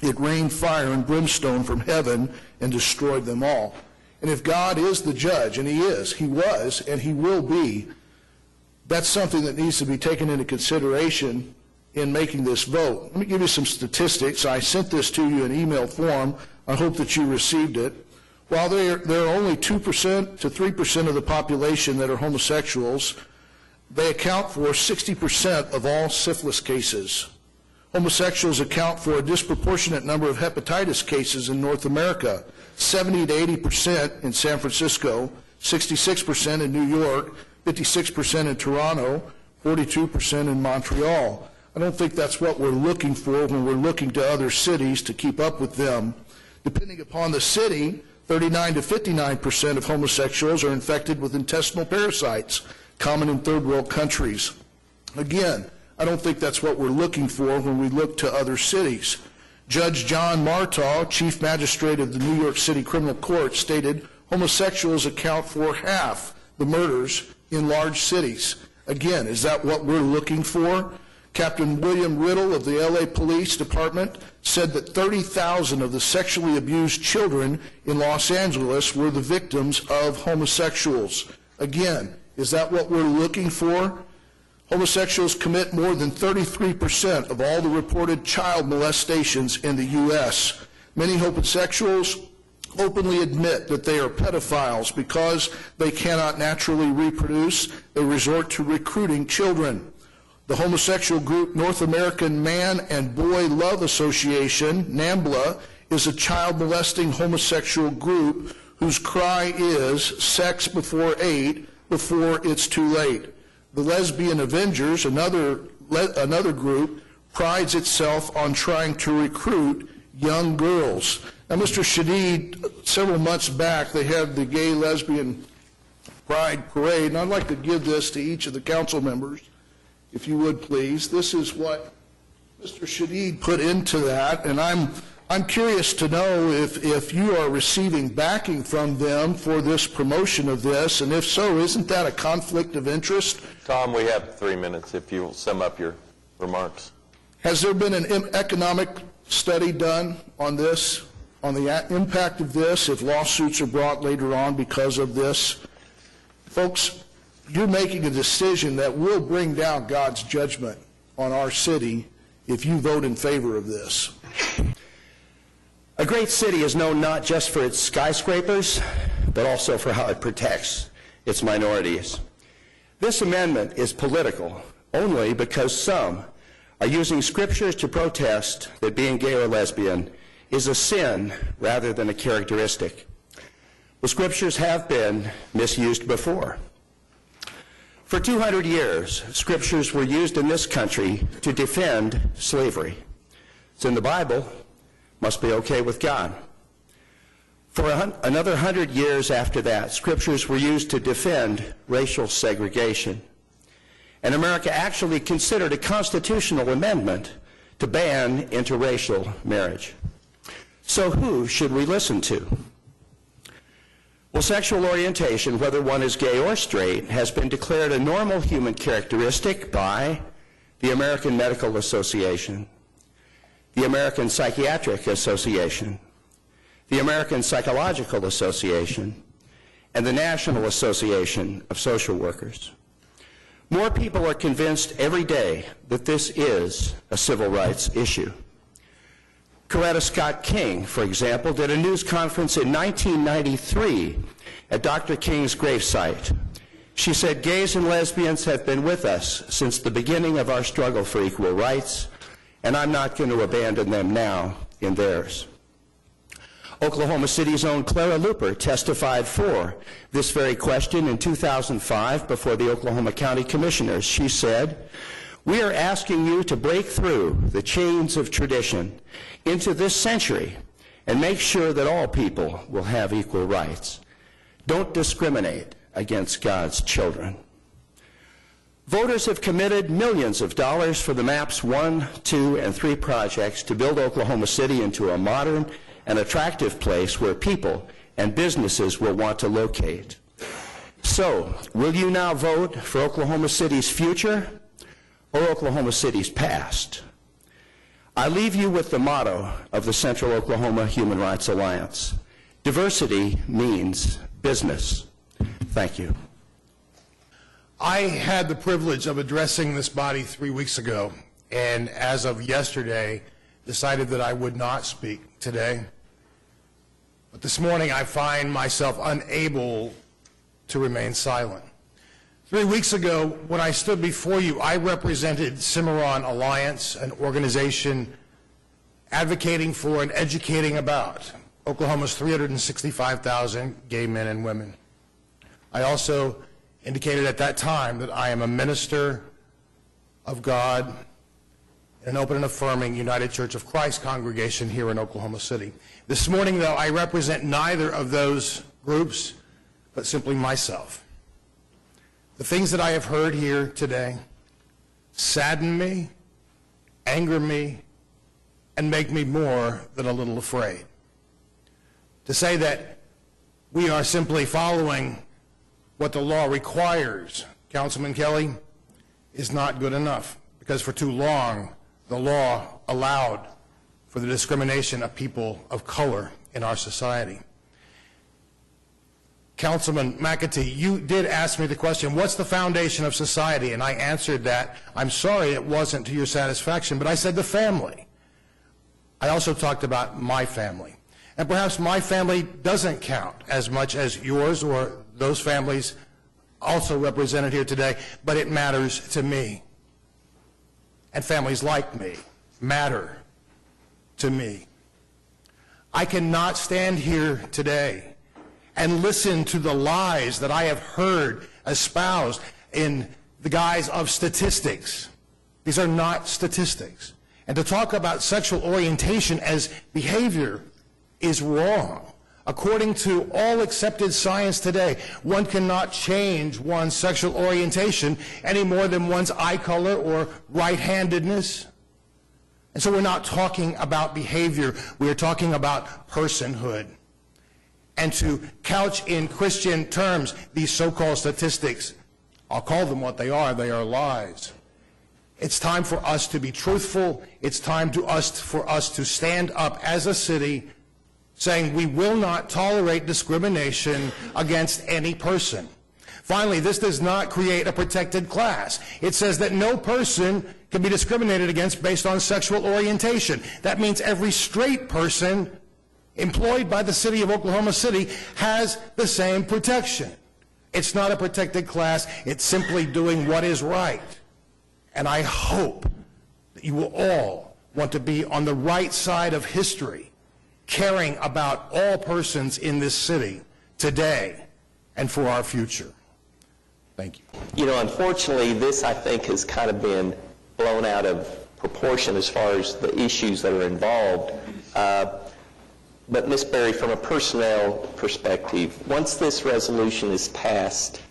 it rained fire and brimstone from heaven and destroyed them all. And if God is the judge, and he is, he was, and he will be, that's something that needs to be taken into consideration in making this vote. Let me give you some statistics. I sent this to you in email form. I hope that you received it. While there are only 2% to 3% of the population that are homosexuals, they account for 60% of all syphilis cases. Homosexuals account for a disproportionate number of hepatitis cases in North America, 70 to 80% in San Francisco, 66% in New York, 56% in Toronto, 42% in Montreal. I don't think that's what we're looking for when we're looking to other cities to keep up with them. Depending upon the city, 39 to 59% of homosexuals are infected with intestinal parasites, common in third world countries. Again, I don't think that's what we're looking for when we look to other cities. Judge John Martaw, Chief Magistrate of the New York City Criminal Court, stated homosexuals account for half the murders in large cities. Again, is that what we're looking for? Captain William Riddle of the LA Police Department said that 30,000 of the sexually abused children in Los Angeles were the victims of homosexuals. Again, is that what we're looking for? Homosexuals commit more than 33% of all the reported child molestations in the U.S. Many homosexuals openly admit that they are pedophiles because they cannot naturally reproduce. They resort to recruiting children. The homosexual group North American Man and Boy Love Association, NAMBLA, is a child molesting homosexual group whose cry is sex before 8, before it's too late. The Lesbian Avengers, another group, prides itself on trying to recruit young girls. Now, Mr. Shadid, several months back, they had the Gay Lesbian Pride Parade, and I'd like to give this to each of the council members, if you would please. This is what Mr. Shadid put into that, and I'm curious to know if you are receiving backing from them for this promotion of this, and if so, isn't that a conflict of interest? Tom, we have 3 minutes if you'll sum up your remarks. Has there been an economic study done on this, on the impact of this, if lawsuits are brought later on because of this? Folks, you're making a decision that will bring down God's judgment on our city if you vote in favor of this. A great city is known not just for its skyscrapers, but also for how it protects its minorities. This amendment is political only because some are using scriptures to protest that being gay or lesbian is a sin rather than a characteristic. The scriptures have been misused before. For 200 years, scriptures were used in this country to defend slavery. It's in the Bible, must be okay with God. For another 100 years after that, scriptures were used to defend racial segregation. And America actually considered a constitutional amendment to ban interracial marriage. So who should we listen to? Well, sexual orientation, whether one is gay or straight, has been declared a normal human characteristic by the American Medical Association, the American Psychiatric Association, the American Psychological Association, and the National Association of Social Workers. More people are convinced every day that this is a civil rights issue. Coretta Scott King, for example, did a news conference in 1993 at Dr. King's gravesite. She said, "Gays and lesbians have been with us since the beginning of our struggle for equal rights, and I'm not going to abandon them now in theirs." Oklahoma City's own Clara Luper testified for this very question in 2005 before the Oklahoma County Commissioners. She said, "We are asking you to break through the chains of tradition into this century and make sure that all people will have equal rights. Don't discriminate against God's children." Voters have committed millions of dollars for the MAPS 1, 2, and 3 projects to build Oklahoma City into a modern and attractive place where people and businesses will want to locate. So, will you now vote for Oklahoma City's future or Oklahoma City's past? I leave you with the motto of the Central Oklahoma Human Rights Alliance. Diversity means business. Thank you. I had the privilege of addressing this body 3 weeks ago, and as of yesterday, decided that I would not speak today. But this morning, I find myself unable to remain silent. 3 weeks ago, when I stood before you, I represented CIMARRON Alliance, an organization advocating for and educating about Oklahoma's 365,000 gay men and women. I also indicated at that time that I am a minister of God in an open and affirming United Church of Christ congregation here in Oklahoma City. This morning, though, I represent neither of those groups, but simply myself. The things that I have heard here today sadden me, anger me, and make me more than a little afraid. To say that we are simply following what the law requires, Councilman Kelly, is not good enough, because for too long, the law allowed for the discrimination of people of color in our society. Councilman MCATEE, you did ask me the question, what's the foundation of society? And I answered that. I'm sorry it wasn't to your satisfaction, but I said the family. I also talked about my family. And perhaps my family doesn't count as much as yours or those families also represented here today, but it matters to me. And families like me matter to me. I cannot stand here today and listen to the lies that I have heard espoused in the guise of statistics. These are not statistics. And to talk about sexual orientation as behavior is wrong. According to all accepted science today, one cannot change one's sexual orientation any more than one's eye color or right-handedness. And so we're not talking about behavior, we are talking about personhood. And to couch in Christian terms these so-called statistics, I'll call them what they are lies. It's time for us to be truthful. It's time for us to stand up as a city saying we will not tolerate discrimination against any person. Finally, this does not create a protected class. It says that no person can be discriminated against based on sexual orientation. That means every straight person employed by the city of Oklahoma City has the same protection. It's not a protected class. It's simply doing what is right. And I hope that you will all want to be on the right side of history, caring about all persons in this city today and for our future. Thank you. You know, unfortunately, this, I think, has kind of been blown out of proportion as far as the issues that are involved. But, Ms. Berry, from a personnel perspective, once this resolution is passed,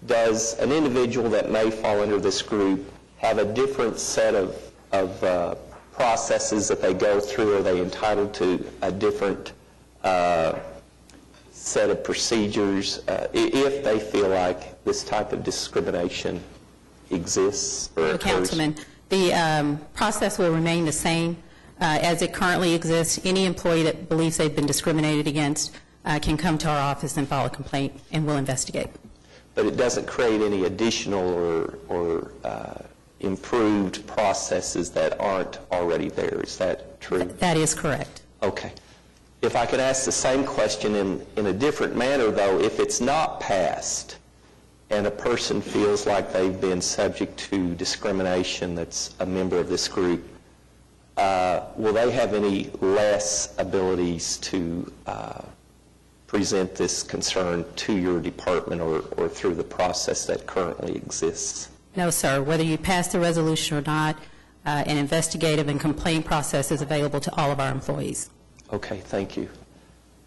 does an individual that may fall under this group have a different set of processes that they go through? Are they entitled to a different set of procedures if they feel like this type of discrimination exists or occurs? Councilman, the process will remain the same as it currently exists. Any employee that believes they've been discriminated against can come to our office and file a complaint, and we'll investigate. But it doesn't create any additional or improved processes that aren't already there. Is that true? That is correct. Okay. If I could ask the same question in a different manner, though, if it's not passed and a person feels like they've been subject to discrimination that's a member of this group, will they have any less abilities to present this concern to your department or through the process that currently exists? No, sir. Whether you pass the resolution or not, an investigative and complaint process is available to all of our employees. Okay, thank you.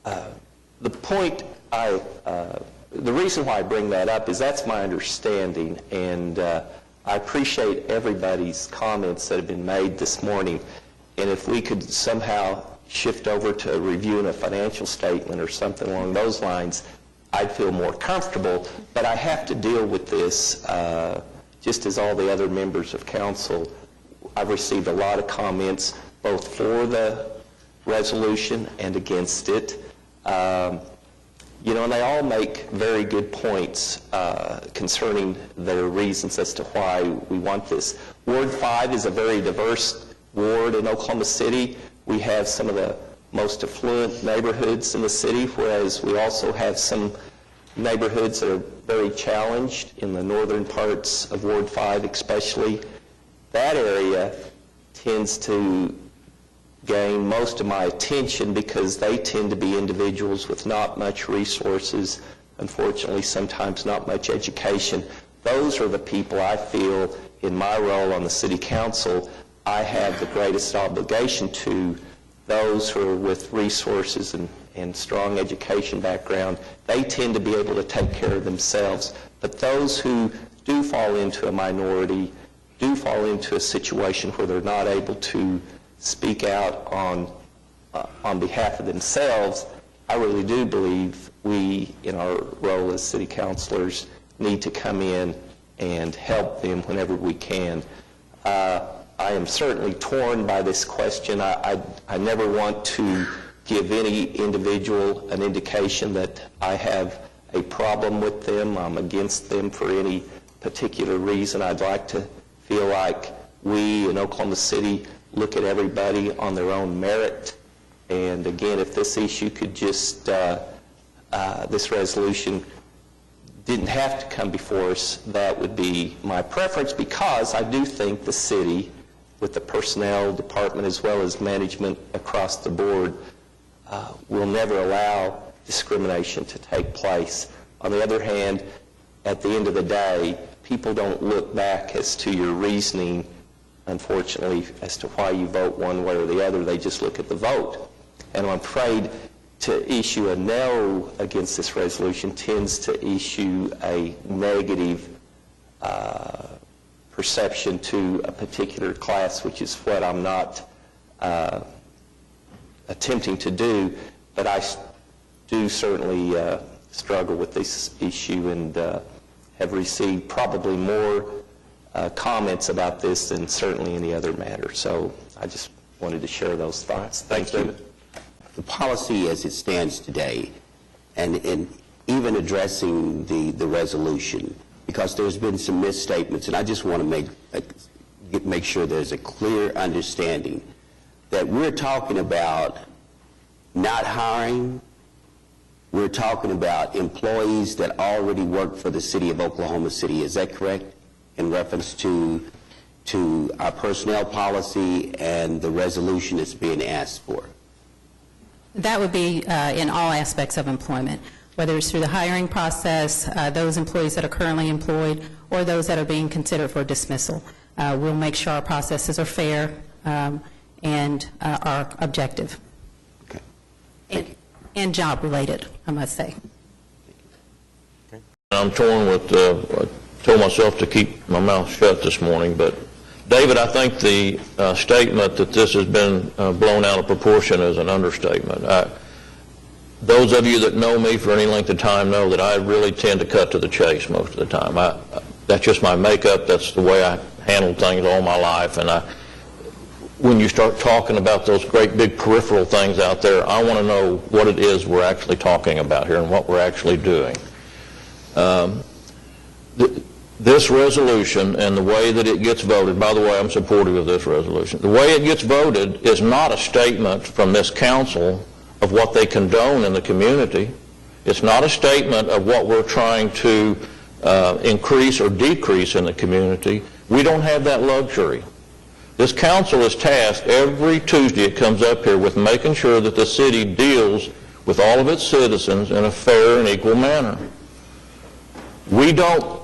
The point the reason why I bring that up is that's my understanding, and I appreciate everybody's comments that have been made this morning. And if we could somehow shift over to reviewing a financial statement or something along those lines, I'd feel more comfortable. But I have to deal with this, just as all the other members of council. I've received a lot of comments, both for the resolution and against it. You know, and they all make very good points concerning their reasons as to why we want this. Ward 5 is a very diverse ward in Oklahoma City. We have some of the most affluent neighborhoods in the city, whereas we also have some neighborhoods that are very challenged in the northern parts of Ward 5 especially. That area tends to gain most of my attention because they tend to be individuals with not much resources, unfortunately sometimes not much education. Those are the people I feel in my role on the city council I have the greatest obligation to. Those who are with resources and strong education background, they tend to be able to take care of themselves. But those who do fall into a minority, do fall into a situation where they're not able to speak out on behalf of themselves, I really do believe we, in our role as city councilors, need to come in and help them whenever we can. I am certainly torn by this question. I never want to give any individual an indication that I have a problem with them, I'm against them for any particular reason. I'd like to feel like we in Oklahoma City look at everybody on their own merit. And again, if this issue could just, this resolution didn't have to come before us, that would be my preference, because I do think the city, with the personnel department as well as management across the board, will never allow discrimination to take place. On the other hand, at the end of the day, people don't look back as to your reasoning, unfortunately, as to why you vote one way or the other. They just look at the vote. And I'm afraid to issue a no against this resolution tends to issue a negative perception to a particular class, which is what I'm not attempting to do. But I do certainly struggle with this issue and have received probably more comments about this than certainly any other matter. So I just wanted to share those thoughts. Thank you. The policy as it stands today, and even addressing the resolution, because there's been some misstatements, and I just want to make sure there's a clear understanding that we're talking about not hiring. We're talking about employees that already work for the city of Oklahoma City. Is that correct? In reference to to our personnel policy and the resolution that's being asked for? That would be in all aspects of employment, whether it's through the hiring process, those employees that are currently employed, or those that are being considered for dismissal. We'll make sure our processes are fair and are objective. Okay. And job-related, I must say. I'm torn with, I told myself to keep my mouth shut this morning, but David, I think the statement that this has been blown out of proportion is an understatement. Those of you that know me for any length of time know that I really tend to cut to the chase most of the time. That's just my makeup. That's the way I handled things all my life. And when you start talking about those great big peripheral things out there, I want to know what it is we're actually talking about here and what we're actually doing. This resolution and the way that it gets voted, by the way, I'm supportive of this resolution. The way it gets voted is not a statement from this council of what they condone in the community. It's not a statement of what we're trying to increase or decrease in the community. We don't have that luxury. This council is tasked every Tuesday it comes up here with making sure that the city deals with all of its citizens in a fair and equal manner. We don't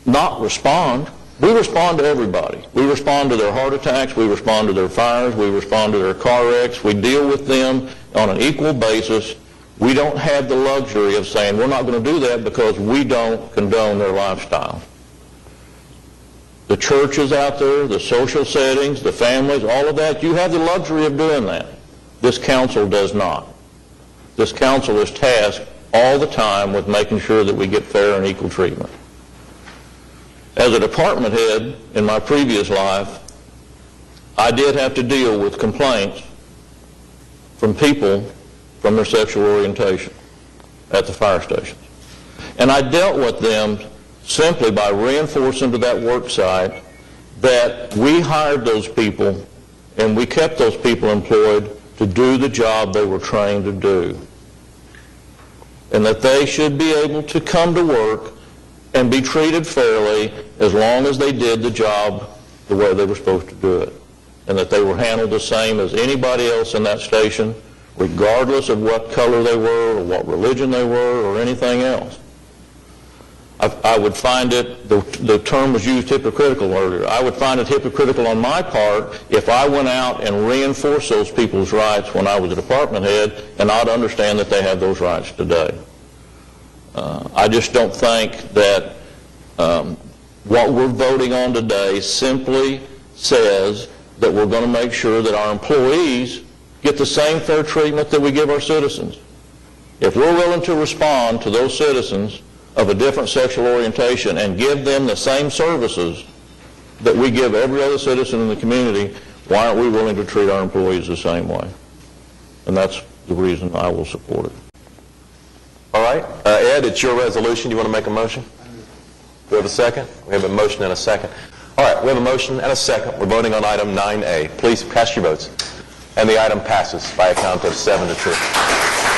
not respond. We respond to everybody. We respond to their heart attacks. We respond to their fires. We respond to their car wrecks. We deal with them on an equal basis. We don't have the luxury of saying we're not going to do that because we don't condone their lifestyle. The churches out there, the social settings, the families, all of that, you have the luxury of doing that. This council does not. This council is tasked all the time with making sure that we get fair and equal treatment. As a department head in my previous life, I did have to deal with complaints from people from their sexual orientation at the fire stations. And I dealt with them simply by reinforcing to that work site that we hired those people and we kept those people employed to do the job they were trained to do. And that they should be able to come to work and be treated fairly as long as they did the job the way they were supposed to do it. And that they were handled the same as anybody else in that station, regardless of what color they were or what religion they were or anything else. I would find it, the term was used hypocritical earlier, I would find it hypocritical on my part if I went out and reinforced those people's rights when I was a department head and not understand that they have those rights today. I just don't think that what we're voting on today simply says that we're going to make sure that our employees get the same fair treatment that we give our citizens. If we're willing to respond to those citizens of a different sexual orientation and give them the same services that we give every other citizen in the community, why aren't we willing to treat our employees the same way? And that's the reason I will support it. All right. Ed, it's your resolution. Do you want to make a motion? Do we have a second? We have a motion and a second. All right. We have a motion and a second. We're voting on item 9A. Please cast your votes. And the item passes by a count of 7-2.